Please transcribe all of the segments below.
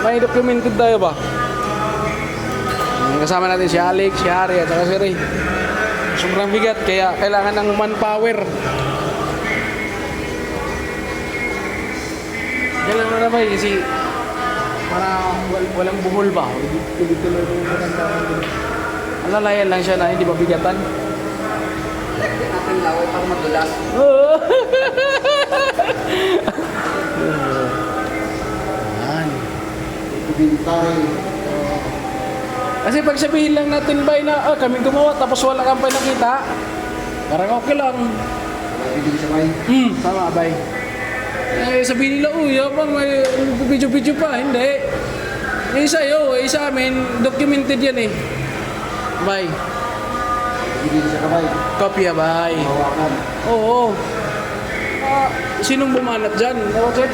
may documented tayo ba? Kasama natin si Alex, si Harry, at saka si Ray. Sobrang bigat, kaya kailangan ng manpower. Kailangan na ba kasi para walang buhol ba? Tuloy-tuloy yung maganda. Alalayan lang siya na hindi mabigatan. Lagyan natin laway para madulas. Oo. Yan. Bintay. Kasi pag sabihin lang natin ba na kami gumawa tapos wala kang pa nakita, parang okay lang. Bibili sa may. Tama bay. Eh sabihin nila, yabang may video-video pa. Hindi. Isa sa amin, documented yan eh. Bay. Bibili sa kamay. Kopya bay. Hawakan. Oo. Sinong bumanat dyan? Ano, Chef?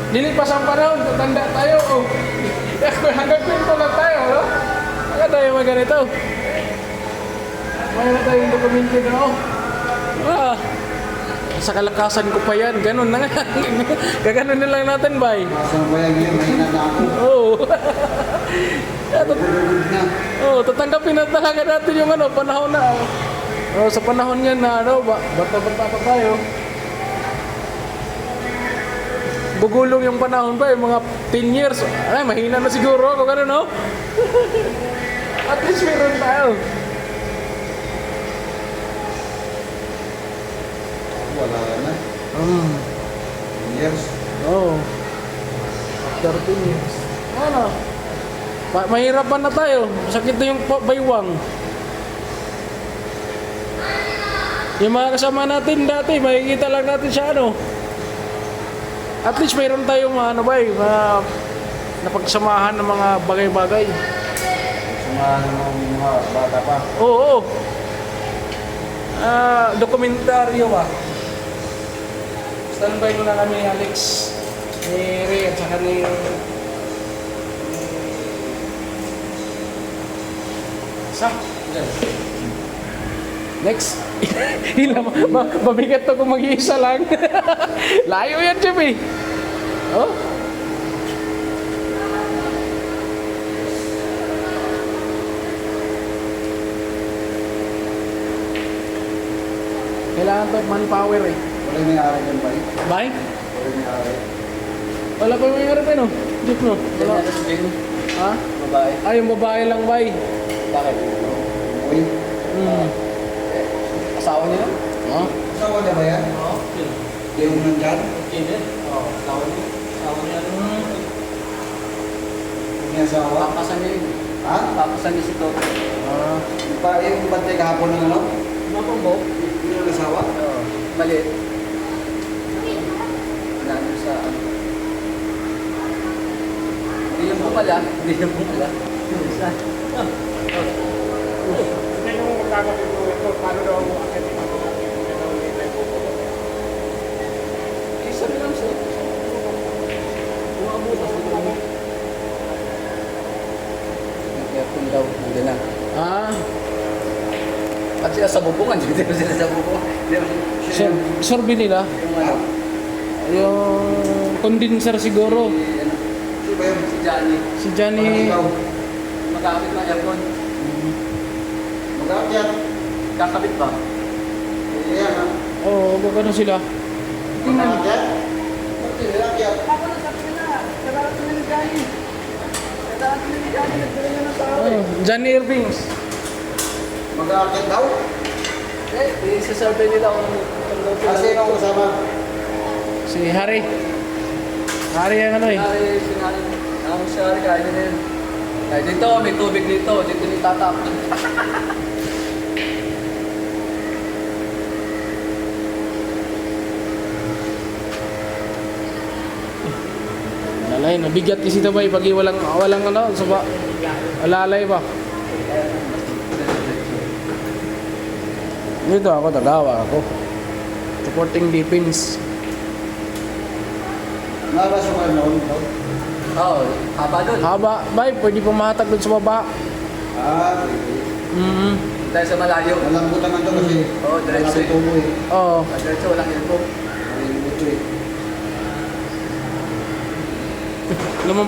Dilipas ang panahon, tatanda tayo. Oh. Hanggang kwento lang tayo, no? Hanggang tayo maganito. Mayroon tayong documented, no? Sa kalakasan ko pa yan, ganun na nga. Gaganon na lang natin, bay. Masang bayag yun, mahina na ako. Oo. Pagulog na. Oo, tatanggapin na talaga natin yung panahon na. Sa panahon yan na, bata-bata pa tayo. Gugulong yung panahon pa, yung mga 10 years. Ay, mahina na siguro ako, gano'n, no? At least meron tayo. Wala na. 10 years. Oo. 13 years. Ano? Mahirapan na tayo. Sakit na yung baywang. Yung mga kasama natin dati, makikita lang natin siya, At least mayroon tayong napagsamahan ng mga bagay-bagay. Samahan ng mga bata pa. Oo. Dokumentaryo ba? Standby muna kami, Alex, ni Ray, at saka ni next. Mabigat to kung mag-iisa lang. Layo yan, Chip, eh. Oh. Kailangan to manpower, eh. Wala may ari dyan ba? Bay? Wala may ari. Wala pa may harap, no? Jeep, no? Wala. Ha? Babae. Yung babae lang, bay. Bakit? Uy. Asawa niya lang? Ha? Asawa niya ba yan? Oo. Yung nandyan? Hindi. Oo. Asawa niya. Asawa niya. Yung asawa? Papasan niya yun. Ha? Papasan niya si Toto. Yung bantay kahapon ng ano? Mapambo? Yung ang asawa? Oo. Maliit. Nandun sa Hindi yan po pala. Hindi yan po pala. Hindi nyo magkakapit mo ito. Paano daw ako akit yung mga Isa lang siya. Bukas ito mo. Nag-aircon daw. Nandiyan na. At sila sa bubungan. Hindi na sila sa bubungan. Sorbe nila. Yung ano? Yung condenser siguro. Sino ba yun? Si Johnny. Si Johnny. Ikaw. Magkakabit ng aircon. Mag-aakyat. Kakabit ba? Ayan ha. Oo, gano'n sila. Mag-aakyat. Mag-aakyat. Johnny Irvings. Mag-aakyat daw? Isa-survey nila kung Kasi yung kasama. Si Harry. Harry ang ano eh. Sinari, ang sinari kaya nila yun. Ay, dito, may tubig dito. Dito ni tatap. Alalay, nabigat kasi ito ba pag walang ano, suba. Alalay ba? Dito ako, tagawa ako. Supporting defense. Nabasa ko na ulit daw. Oo, haba doon. Haba, bay, pwede pumatak doon sa baba. Okay. Dahil sa malayo. Malambot naman to kasi. Oo, diretso malaki eh. tubo eh. Oo. Diretso, walang ilpo. Malambot to eh.